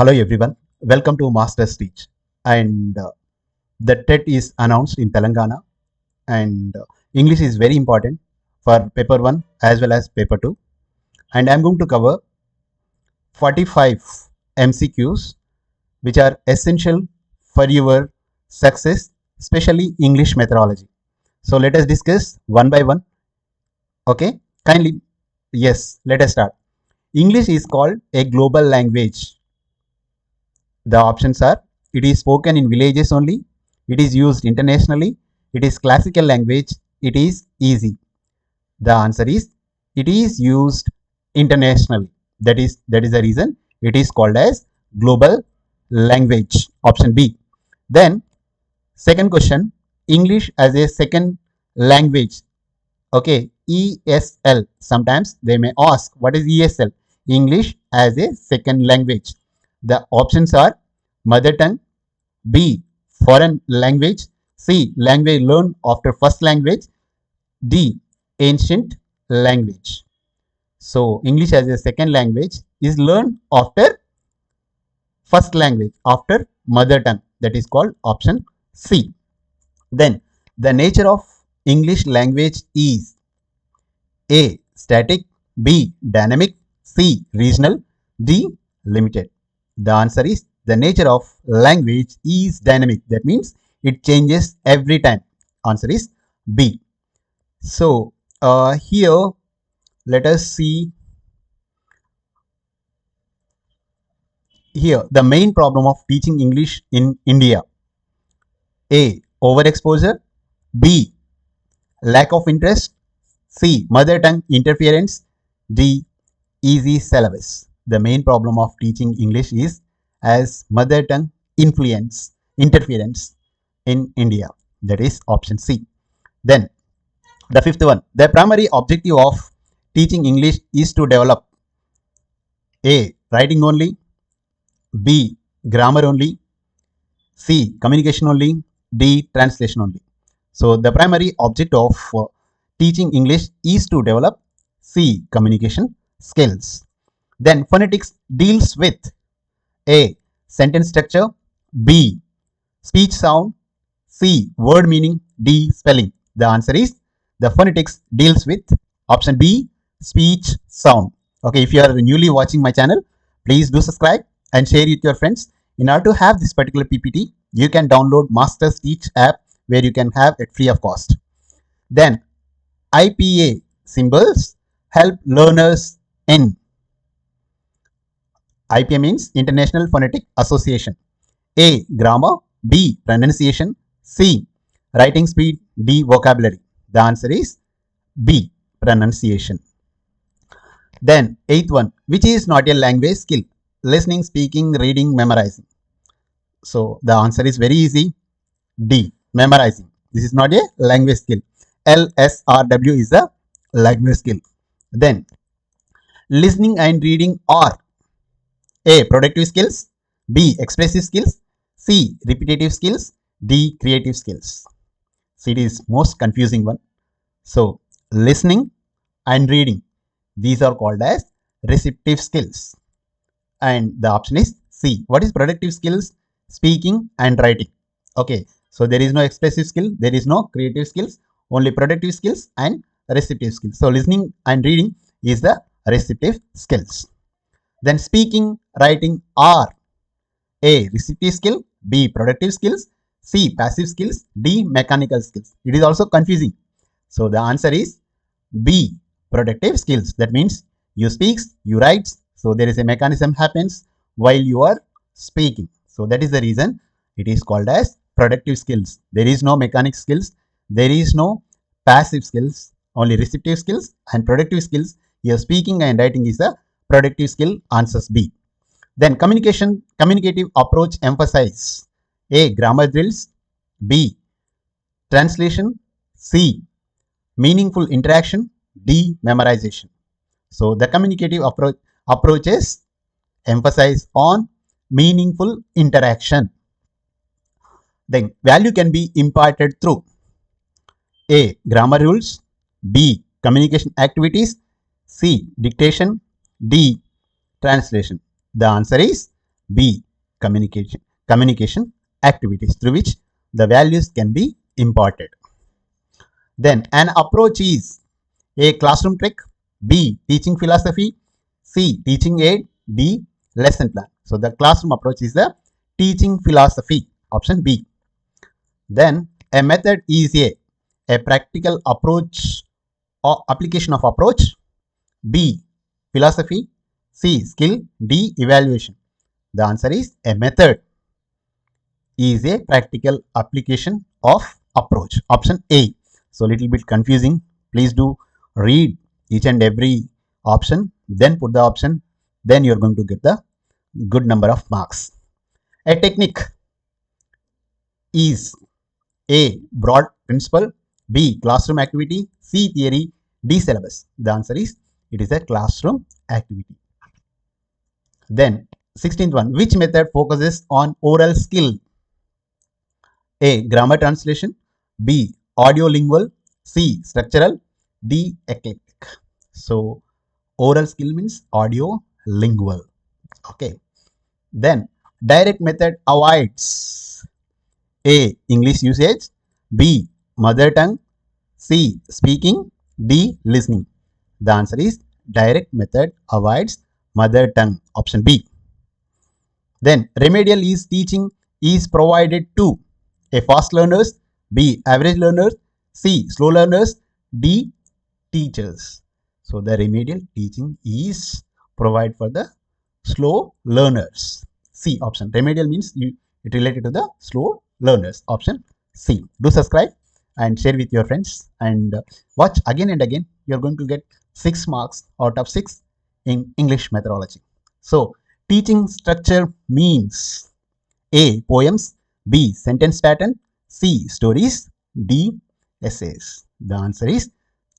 Hello everyone, welcome to MastersTeach. And the TET is announced in Telangana, and English is very important for paper 1 as well as paper 2. And I'm going to cover 45 MCQs which are essential for your success, especially English methodology. So let us discuss one by one. Okay, kindly, yes, let us start. English is called a global language. The options are: it is spoken in villages only, it is used internationally, it is classical language, it is easy. The answer is it is used internationally. That is the reason it is called as global language. Option B. Then second question, English as a second language. Okay, ESL. Sometimes they may ask what is ESL? English as a second language. The options are mother tongue, B. Foreign language, C. Language learned after first language, D. Ancient language. So English as a second language is learned after first language, after mother tongue. That is called option C. Then the nature of English language is A. Static, B. Dynamic, C. Regional, D. Limited. The answer is the nature of language is dynamic. That means it changes every time. Answer is B. So here let us see here the main problem of teaching English in India. A. Overexposure, B. Lack of interest, C. Mother tongue interference, D. Easy syllabus. The main problem of teaching English is as mother tongue interference in India. That is option C. Then the fifth one, the primary objective of teaching English is to develop A. Writing only, B. Grammar only, C. Communication only, D. Translation only. So the primary object of teaching English is to develop C. Communication skills. Then phonetics deals with A. Sentence structure, B. Speech sound, C. Word meaning, D. Spelling. The answer is the phonetics deals with option B. Speech sound. Okay, if you are newly watching my channel, please do subscribe and share with your friends. In order to have this particular PPT, you can download MastersTeach app where you can have it free of cost. Then IPA symbols help learners in. IPA means International Phonetic Association. A. Grammar, B. Pronunciation, C. Writing speed, D. Vocabulary. The answer is B. Pronunciation. Then eighth one, which is not a language skill? Listening, speaking, reading, memorizing. So the answer is very easy. D. Memorizing. This is not a language skill. LSRW is a language skill. Then listening and reading are A. Productive skills, B. Expressive skills, C. Repetitive skills, D. Creative skills. So it is most confusing one. So listening and reading, these are called as receptive skills. And the option is C. What is productive skills? Speaking and writing. Okay, so there is no expressive skill, there is no creative skills, only productive skills and receptive skills. So listening and reading is the receptive skills. Then speaking, writing are A. Receptive skill, B. Productive skills, C. Passive skills, D. Mechanical skills. It is also confusing. So the answer is B. Productive skills. That means you speak, you write. So there is a mechanism happens while you are speaking. So that is the reason it is called as productive skills. There is no mechanic skills. There is no passive skills. Only receptive skills and productive skills. Your speaking and writing is a productive skill. Answers B. Then communicative approach emphasize A. Grammar drills, B. Translation, C. Meaningful interaction, D. Memorization. So the communicative approaches emphasize on meaningful interaction. Then value can be imparted through A. Grammar rules, B. Communication activities, C. Dictation, D. Translation. The answer is B. Communication activities through which the values can be imparted. Then an approach is A. Classroom trick, B. Teaching philosophy, C. Teaching aid, D. Lesson plan. So the classroom approach is the teaching philosophy, option B. Then a method is a practical approach or application of approach, B. Philosophy, C. Skill, D. Evaluation. The answer is a method is a practical application of approach, option A. So little bit confusing. Please do read each and every option, then put the option, then you're going to get the good number of marks. A technique is A. Broad principle, B. Classroom activity, C. Theory, D. Syllabus. The answer is it is a classroom activity. Then 16th one, which method focuses on oral skill? A. Grammar translation, B. Audiolingual, C. Structural, D. Eclectic. So oral skill means audio lingual. Okay. Then direct method avoids A. English usage, B. Mother tongue, C. Speaking, D. Listening. The answer is direct method avoids mother tongue, option B. Then remedial is teaching is provided to A. Fast learners, B. Average learners, C. Slow learners, D. Teachers. So the remedial teaching is provided for the slow learners. C option. Remedial means it related to the slow learners. Option C. Do subscribe and share with your friends and watch again and again. You're going to get 6 marks out of 6 in English methodology. So teaching structure means A. Poems, B. Sentence pattern, C. Stories, D. Essays. The answer is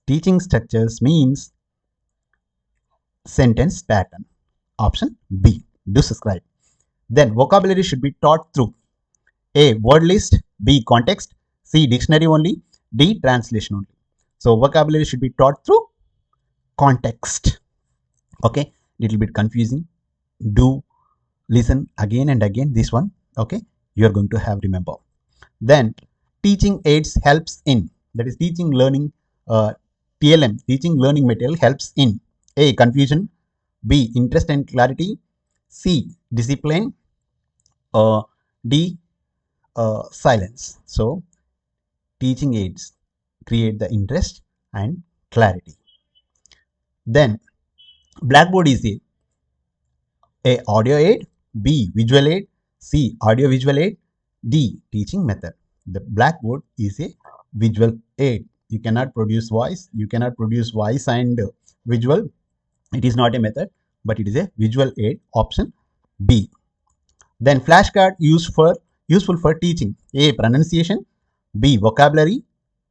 teaching structures means sentence pattern. Option B. Do subscribe. Then vocabulary should be taught through A. Word list, B. Context, C. Dictionary only, D. Translation only. So vocabulary should be taught through context. Okay, little bit confusing. Do listen again and again this one. Okay, you are going to have remember. Then teaching aids helps in, that is teaching learning, TLM, teaching learning material helps in A. Confusion, B. Interest and clarity, C. Discipline, D. Silence. So teaching aids create the interest and clarity. Then Blackboard is A. Audio aid, B. Visual aid, C. Audio visual aid, D. Teaching method. The Blackboard is a visual aid. You cannot produce voice. You cannot produce voice and visual. It is not a method, but it is a visual aid. Option B. Then flashcard useful for teaching. A. Pronunciation, B. Vocabulary,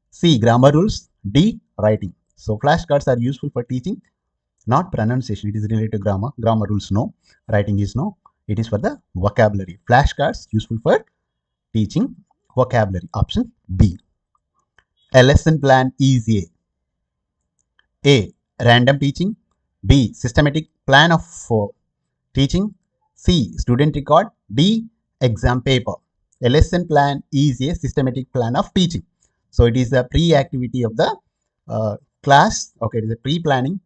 C. Grammar rules, D. Writing. So flashcards are useful for teaching, not pronunciation. It is related to grammar. Grammar rules no. Writing is no. It is for the vocabulary. Flashcards useful for teaching vocabulary. Option B. A lesson plan is A. Random teaching, B. Systematic plan of teaching, C. Student record, D. Exam paper. A lesson plan is a systematic plan of teaching. So it is a pre-activity of the class. Okay, it is a pre-planning.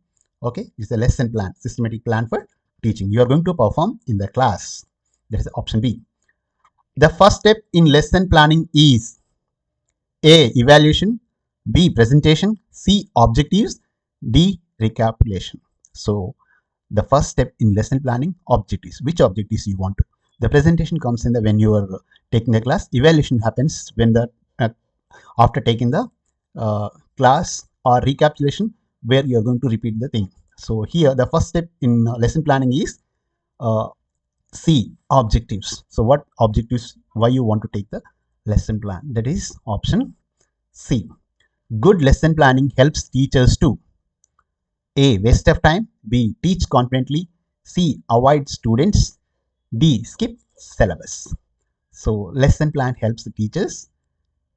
Okay, it's a lesson plan, systematic plan for teaching. You are going to perform in the class. That is option B. The first step in lesson planning is A. Evaluation, B. Presentation, C. Objectives, D. Recapitulation. So the first step in lesson planning, objectives. Which objectives you want to? The presentation comes in the when you are taking the class. Evaluation happens when the after taking the class, or recapitulation where you are going to repeat the thing. So here the first step in lesson planning is C. Objectives. So what objectives? Why you want to take the lesson plan? That is option C. Good lesson planning helps teachers to A. Waste of time, B. Teach confidently, C. Avoid students, D. Skip syllabus. So lesson plan helps the teachers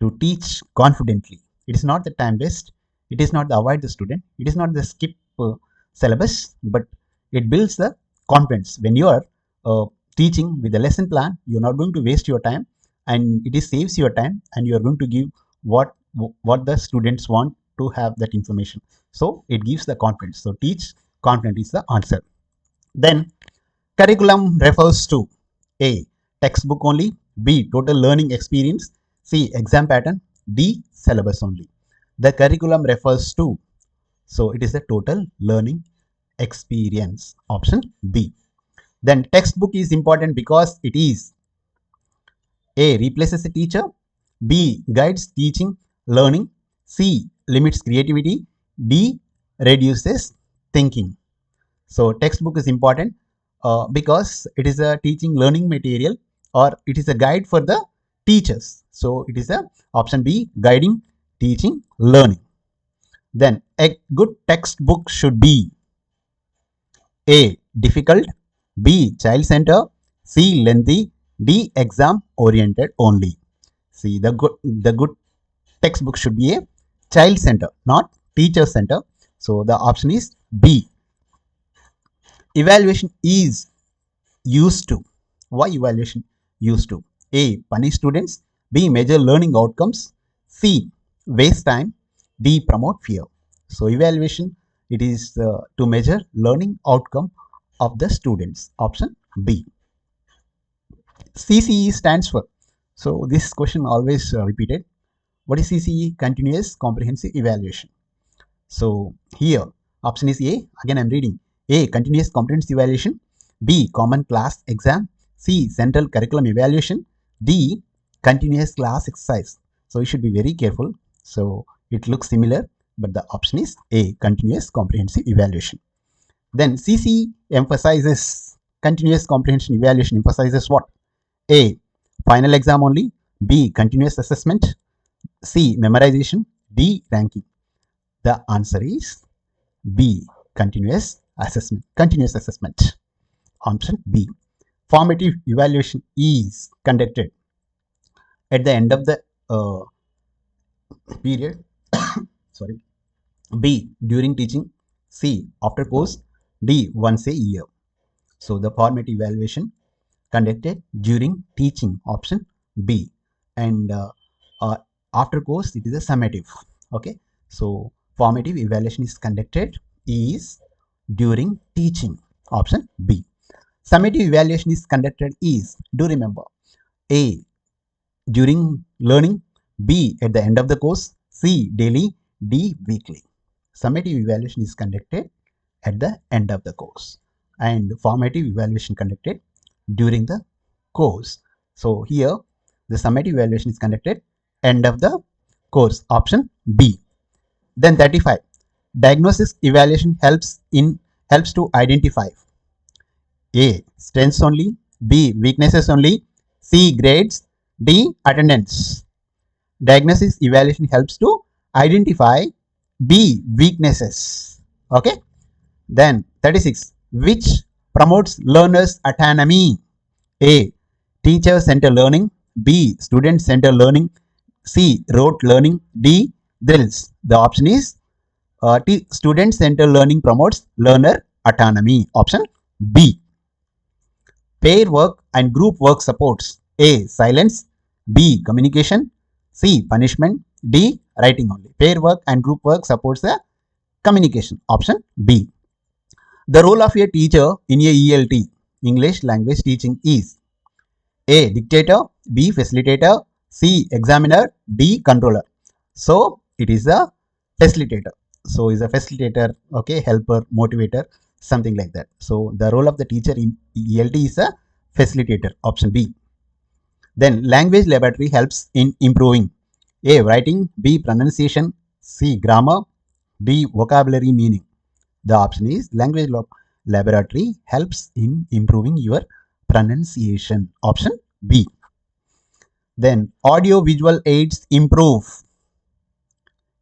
to teach confidently. It is not the time waste. It is not the avoid the student. It is not the skip syllabus, but it builds the confidence. When you are teaching with a lesson plan, you're not going to waste your time, and it is saves your time, and you are going to give what the students want to have that information. So it gives the confidence. So teach confident is the answer. Then curriculum refers to A. Textbook only, B. Total learning experience, C. Exam pattern, D. Syllabus only. The curriculum refers to, so it is the total learning experience, option B. Then textbook is important because it is A. Replaces a teacher, B. Guides teaching learning, C. Limits creativity, D. Reduces thinking. So textbook is important because it is a teaching learning material, or it is a guide for the teachers. So it is a option B, guiding teaching learning. Then a good textbook should be A. Difficult, B. Child center, C. Lengthy, D. Exam oriented only. See, the good textbook should be a child center, not teacher center. So the option is B. Evaluation is used to. Why evaluation used to? A. Punish students, B. Measure learning outcomes, C. Waste time, D. Promote fear. So evaluation, it is to measure learning outcome of the students, option B. CCE stands for, so this question always repeated. What is CCE? Continuous Comprehensive Evaluation. So here option is A. Again I'm reading. A. Continuous comprehensive evaluation, B. Common class exam, C. Central curriculum evaluation, D. Continuous class exercise. So you should be very careful. So it looks similar, but the option is A. Continuous comprehensive evaluation. Then CCE emphasizes, continuous comprehension evaluation emphasizes what? A. Final exam only, B. Continuous assessment, C. Memorization, D. Ranking. The answer is B. Continuous assessment. Continuous assessment. Option B. Formative evaluation is conducted at the end of the period. Sorry. B. During teaching. C. After course. D. Once a year. So the formative evaluation conducted during teaching, option B. And after course it is a summative. Okay. So formative evaluation is conducted is during teaching, option B. Summative evaluation is conducted is, do remember, A. During learning, B. At the end of the course, C. Daily, D. Weekly. Summative evaluation is conducted at the end of the course, and formative evaluation conducted during the course. So here the summative evaluation is conducted end of the course, option B. Then 35. Diagnosis evaluation helps to identify A. Strengths only, B. Weaknesses only, C. Grades, D. Attendance. Diagnosis evaluation helps to identify B. Weaknesses. Okay. Then 36. Which promotes learners' autonomy? A. Teacher-centered learning, B. Student-centered learning, C. Rote learning, D. Drills. The option is student-centered learning promotes learner autonomy, option B. Pair work and group work supports A. Silence, B. Communication, C. Punishment, D. Writing only. Pair work and group work supports the communication, option B. The role of a teacher in a ELT, English language teaching, is A. Dictator, B. Facilitator, C. Examiner, D. Controller. So it is a facilitator. So is a facilitator, okay, helper, motivator, something like that. So the role of the teacher in ELT is a facilitator, option B. Then language laboratory helps in improving A. Writing, B. Pronunciation, C. Grammar, D. Vocabulary meaning. The option is language laboratory helps in improving your pronunciation, option B. Then audio visual aids improve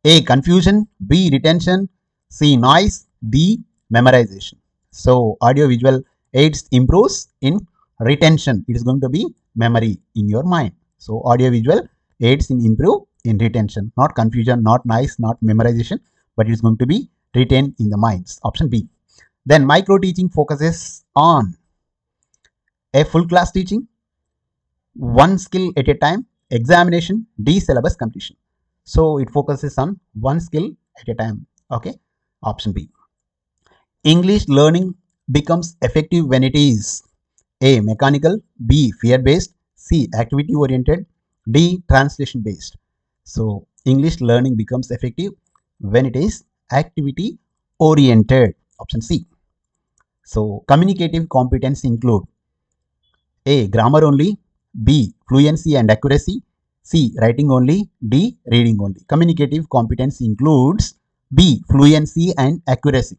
A. Confusion, B. Retention, C. Noise, D. Memorization. So audio visual aids improves in retention. It is going to be memory in your mind. So audio visual aids in improve in retention, not confusion, not noise, not memorization, but it is going to be retained in the minds, option B. Then micro teaching focuses on A, full class teaching, one skill at a time, examination, D, syllabus completion. So it focuses on one skill at a time. Okay, option B. English learning becomes effective when it is A, mechanical, B, fear based, C, activity oriented, D, translation based. So English learning becomes effective when it is activity oriented. Option C. So communicative competence include A, grammar only, B, fluency and accuracy, C, writing only, D, reading only. Communicative competence includes B, fluency and accuracy.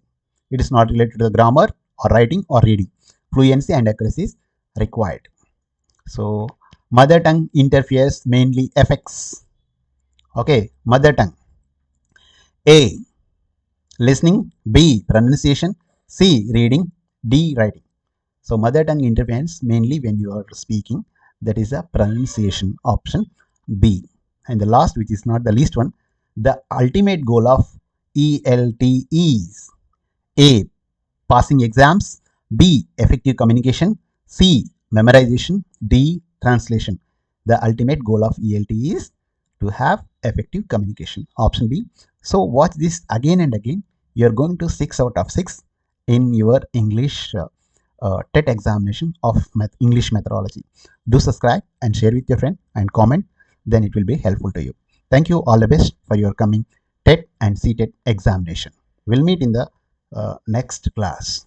It is not related to the grammar or writing or reading. Fluency and accuracy is required. So mother tongue interferes mainly affects. Okay, mother tongue. A, listening, B, pronunciation, C, reading, D, writing. So mother tongue interferes mainly when you are speaking. That is a pronunciation, option B. And the last, which is not the least one, the ultimate goal of ELT is A, passing exams, B, effective communication, C, memorization, D, translation. The ultimate goal of ELT is to have effective communication. Option B. So watch this again and again. You're going to 6 out of 6 in your English TET examination of English methodology. Do subscribe and share with your friend and comment. Then it will be helpful to you. Thank you. All the best for your coming TET and CTET examination. We'll meet in the next class.